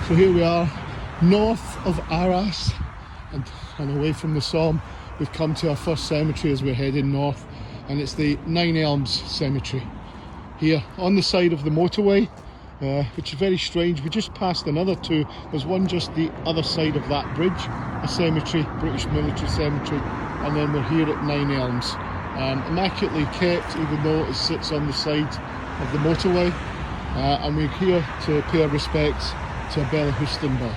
So here we are, north of Arras and away from the Somme. We've come to our first cemetery as we're heading north, and it's the Nine Elms Cemetery. Here on the side of the motorway, which is very strange. We just passed another two. There's one just the other side of that bridge, a cemetery, British military cemetery, and then we're here at Nine Elms. Immaculately kept, even though it sits on the side of the motorway, and we're here to pay our respects to Bella Hustenberg.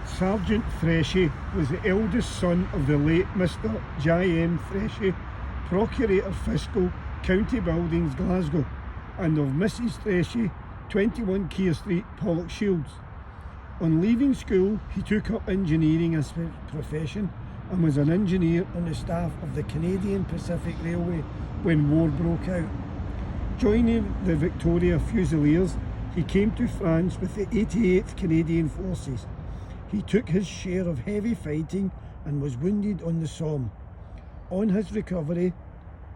Sergeant Freshy was the eldest son of the late Mr. J.M. Freshy, Procurator Fiscal, County Buildings, Glasgow, and of Mrs. Freshy, 21 Keir Street, Pollokshields. On leaving school, he took up engineering as a profession and was an engineer on the staff of the Canadian Pacific Railway when war broke out. Joining the Victoria Fusiliers, he came to France with the 88th Canadian Forces. He took his share of heavy fighting and was wounded on the Somme. On his recovery,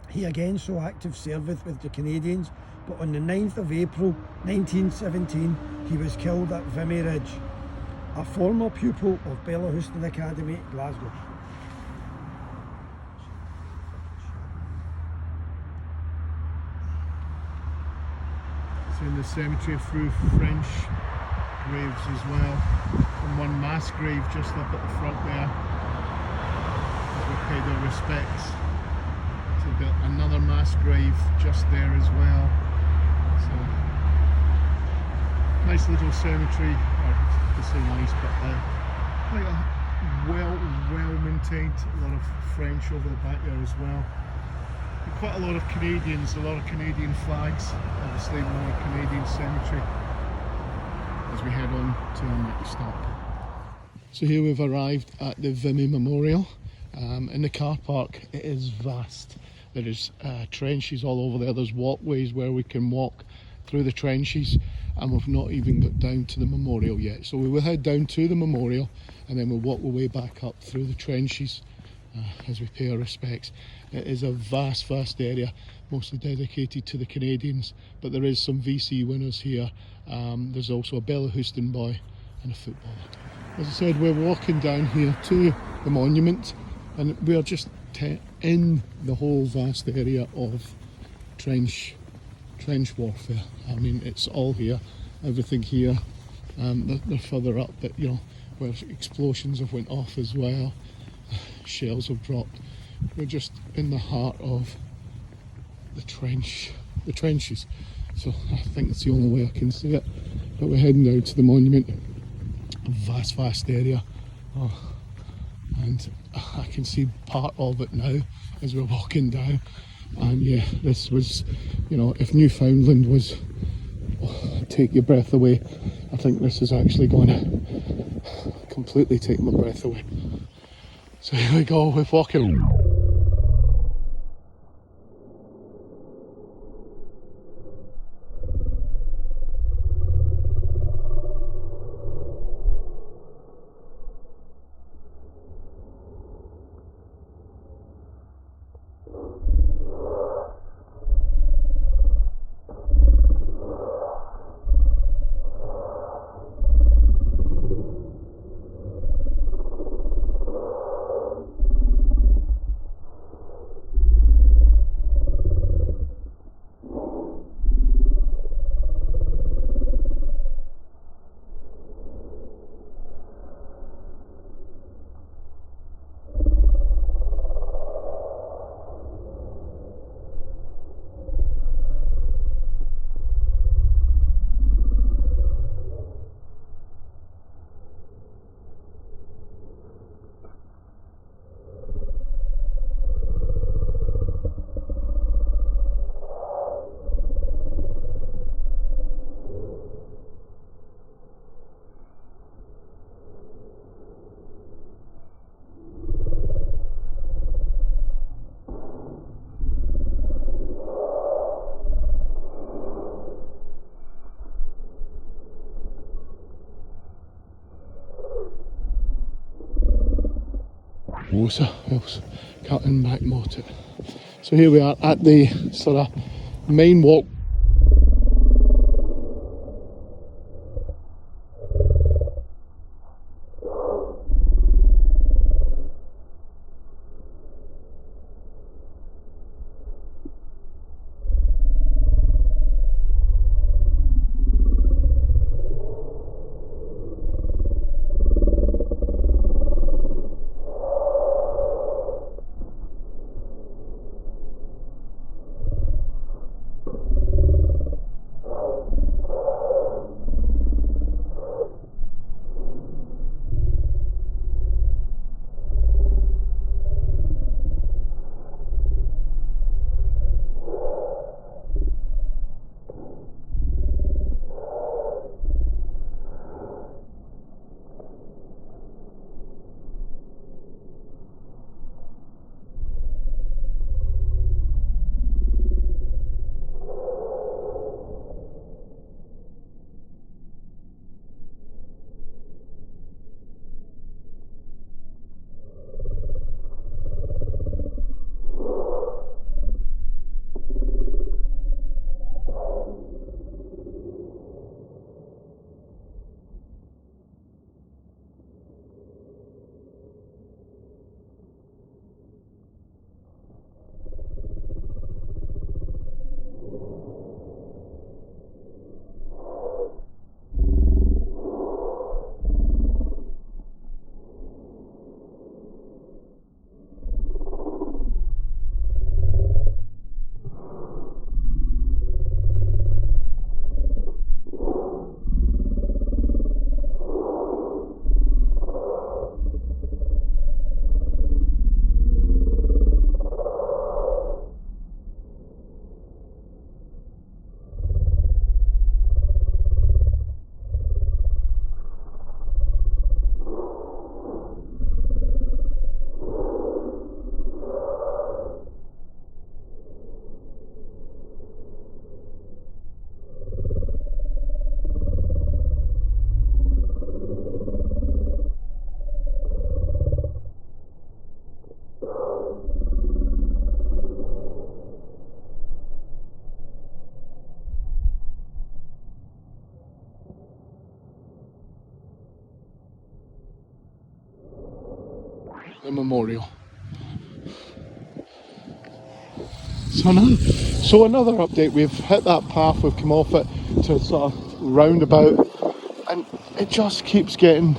he again saw active service with the Canadians, but on the 9th of April 1917, he was killed at Vimy Ridge. A former pupil of Bella Houston Academy, Glasgow. So in the cemetery, a few French graves as well, and one mass grave just up at the front there, as we paid our respects to another mass grave just there as well. So nice little cemetery, or to say nice, but like a well maintained. A lot of French over the back there as well. And quite a lot of Canadians, a lot of Canadian flags. Obviously more Canadian cemetery as we head on to our next stop. So here we've arrived at the Vimy Memorial. In the car park, it is vast. There is trenches all over there. There's walkways where we can walk through the trenches, and we've not even got down to the memorial yet. So we will head down to the memorial and then we'll walk our way back up through the trenches as we pay our respects. It is a vast area, mostly dedicated to the Canadians, but there is some VC winners here. There's also a Bella Houston boy and a footballer. As I said, we're walking down here to the monument, and we are just in the whole vast area of trench warfare. I mean, it's all here, everything here. They're further up, but you know, where explosions have went off as well, shells have dropped. We're just in the heart of the trenches. So I think it's the only way I can see it. But we're heading down to the monument, a vast area. And I can see part of it now as we're walking down. And yeah, this was, you know, if Newfoundland was take your breath away, I think this is actually going to completely take my breath away. So here we go, we're walking. closer, else cutting back more to it. So here we are at the sort of main walk. The memorial. So another update, we've hit that path, we've come off it to sort of roundabout, and it just keeps getting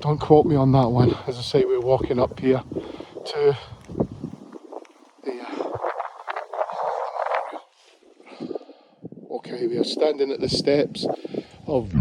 Don't quote me on that one. As I say, we're walking up here to the okay, we are standing at the steps of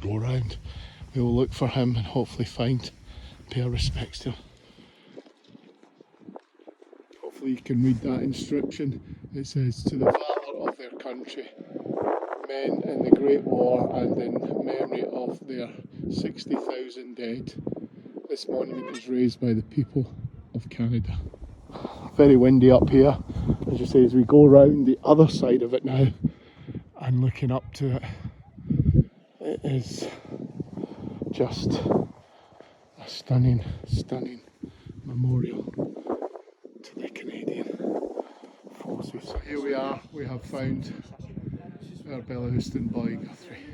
go around. We will look for him and hopefully find, pay our respects to him. Hopefully you can read that inscription. It says, "To the valour of their country, men in the Great War and in memory of their 60,000 dead. This monument is raised by the people of Canada." Very windy up here, as you say, as we go round the other side of it now and looking up to it. It is just a stunning, stunning memorial to the Canadian forces. So here we are, we have found our Bellahouston boy Guthrie.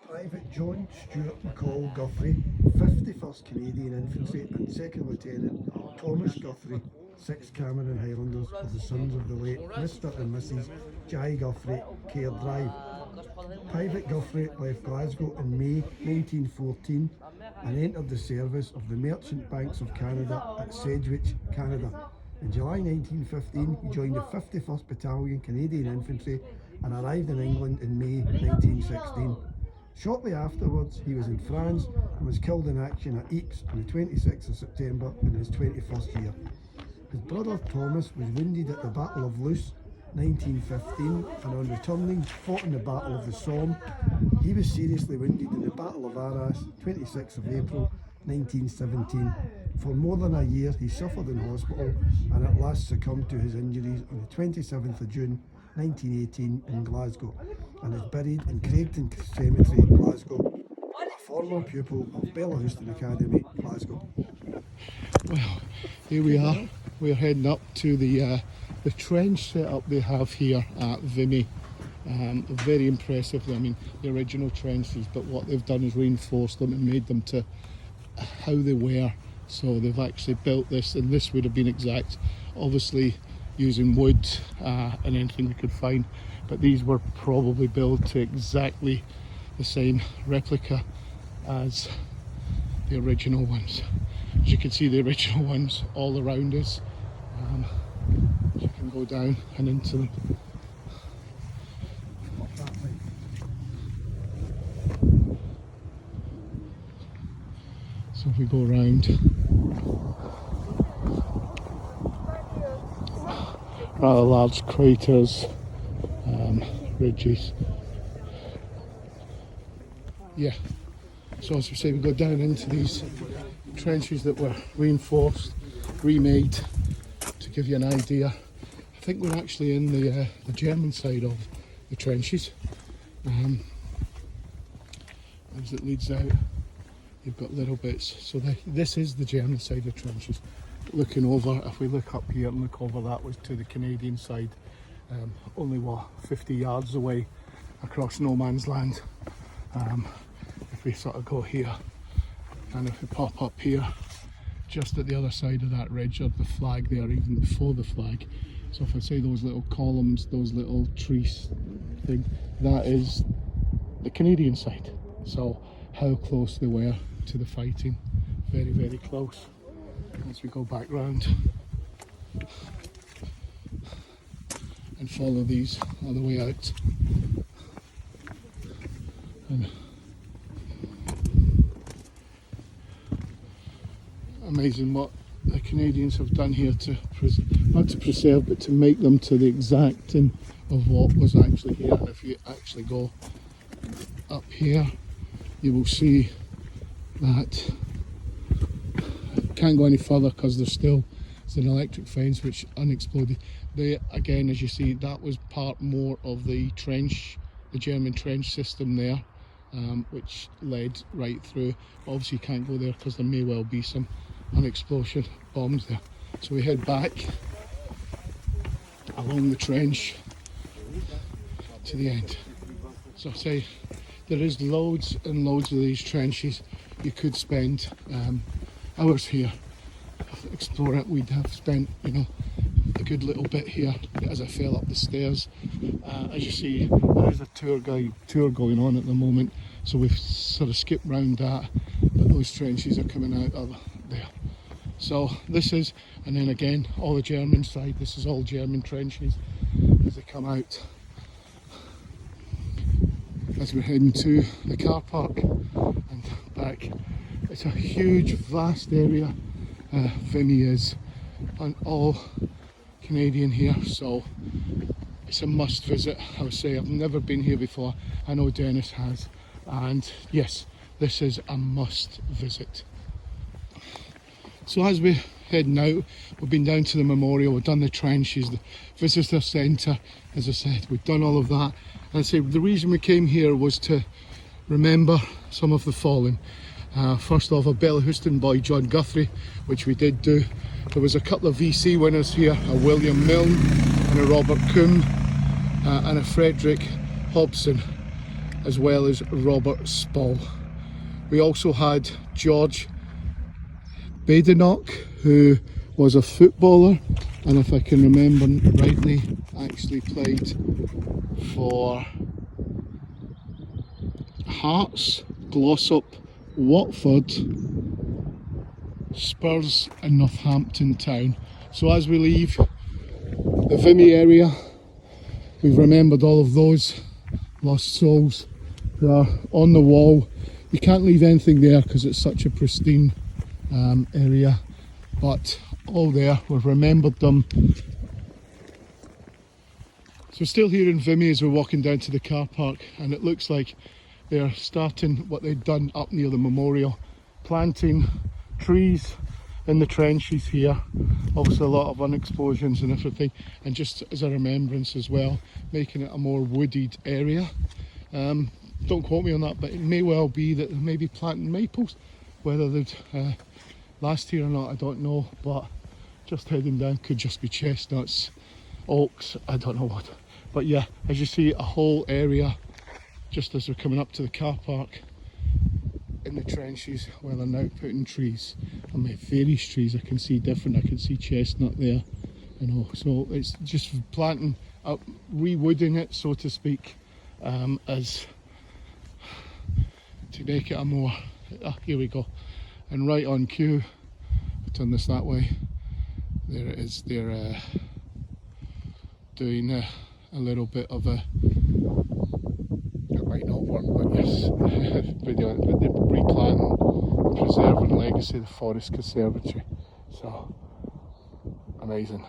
Private John Stuart McCall Guthrie, 51st Canadian Infantry and 2nd Lieutenant Thomas Guthrie, 6th Cameron Highlanders of the sons of the late Mr and Mrs Jai Guthrie, Care Drive. Private Guthrie left Glasgow in May 1914 and entered the service of the Merchant Banks of Canada at Sedgwick, Canada. In July 1915 he joined the 51st Battalion Canadian Infantry and arrived in England in May 1916. Shortly afterwards he was in France and was killed in action at Ypres on the 26th of September in his 21st year. His brother Thomas was wounded at the Battle of Loos 1915 and on returning fought in the Battle of the Somme. He was seriously wounded in the Battle of Arras 26th of April 1917. For more than a year he suffered in hospital and at last succumbed to his injuries on the 27th of June 1918 in Glasgow and is buried in Craigton Cemetery, Glasgow, a former pupil of Bellahouston Academy, Glasgow. Well, here we are. We're heading up to the The trench setup they have here at Vimy, very impressive. I mean, the original trenches, but what they've done is reinforced them and made them to how they were. So they've actually built this, and this would have been exact, obviously using wood and anything they could find, but these were probably built to exactly the same replica as the original ones. As you can see, the original ones all around us. You can go down and into them. So if we go around, rather large craters, ridges. Yeah, so as we say, we go down into these trenches that were reinforced, remade, to give you an idea. I think we're actually in the German side of the trenches. As it leads out, you've got little bits. So this is the German side of the trenches. Looking over, if we look up here and look over, that was to the Canadian side. Only 50 yards away across no man's land. If we sort of go here, and if we pop up here, just at the other side of that ridge, or the flag there, even before the flag. So if I say those little columns, those little trees thing, that is the Canadian side. So how close they were to the fighting, very, very close. As we go back round and follow these all the way out. And amazing what the Canadians have done here to not to preserve, but to make them to the exacting of what was actually here. And if you actually go up here, you will see that can't go any further because there's an electric fence which unexploded. They, again, as you see, that was part more of the trench, the German trench system there, which led right through. Obviously you can't go there because there may well be some unexploded bombs there. So we head back along the trench to the end. So I say there is loads and loads of these trenches. You could spend hours here exploring it. We'd have spent, you know, a good little bit here as I fell up the stairs. As you see, there is a tour going on at the moment, so we've sort of skipped round that, but those trenches are coming out of there. So this is, and then again, all the German side, this is all German trenches as they come out. As we're heading to the car park and back, it's a huge, vast area. Vimy is, and all Canadian here, so it's a must visit. I would say I've never been here before. I know Dennis has, and yes, this is a must visit. So as we're heading out, we've been down to the memorial, we've done the trenches, the visitor centre, as I said, we've done all of that. And I say the reason we came here was to remember some of the fallen. First off, a Bellahouston boy, John Guthrie, which we did do. There was a couple of VC winners here, a William Milne and a Robert Coombe, and a Frederick Hobson, as well as Robert Spall. We also had George Badenoch, who was a footballer, and if I can remember rightly, actually played for Hearts, Glossop, Watford, Spurs and Northampton Town. So as we leave the Vimy area, we've remembered all of those lost souls who are on the wall. You can't leave anything there because it's such a pristine area, but all there, we've remembered them. So we're still here in Vimy as we're walking down to the car park, and it looks like they're starting what they'd done up near the memorial, planting trees in the trenches here. Obviously a lot of unexplosions and everything, and just as a remembrance as well, making it a more wooded area. Don't quote me on that, but it may well be that they may be planting maples. Whether they'd last here or not, I don't know, but just heading down, could just be chestnuts oaks, I don't know what. But yeah, as you see, a whole area just as we're coming up to the car park in the trenches where they're now putting trees. And my various trees I can see different. I can see chestnut there, you know, so it's just planting up, rewooding it, so to speak, as to make it a more, here we go, and right on cue, I'll turn this that way, there it is, they're doing a little bit of a, it might not work, but yes, video, but they're replanting, preserving legacy of the Forest Conservatory, so amazing.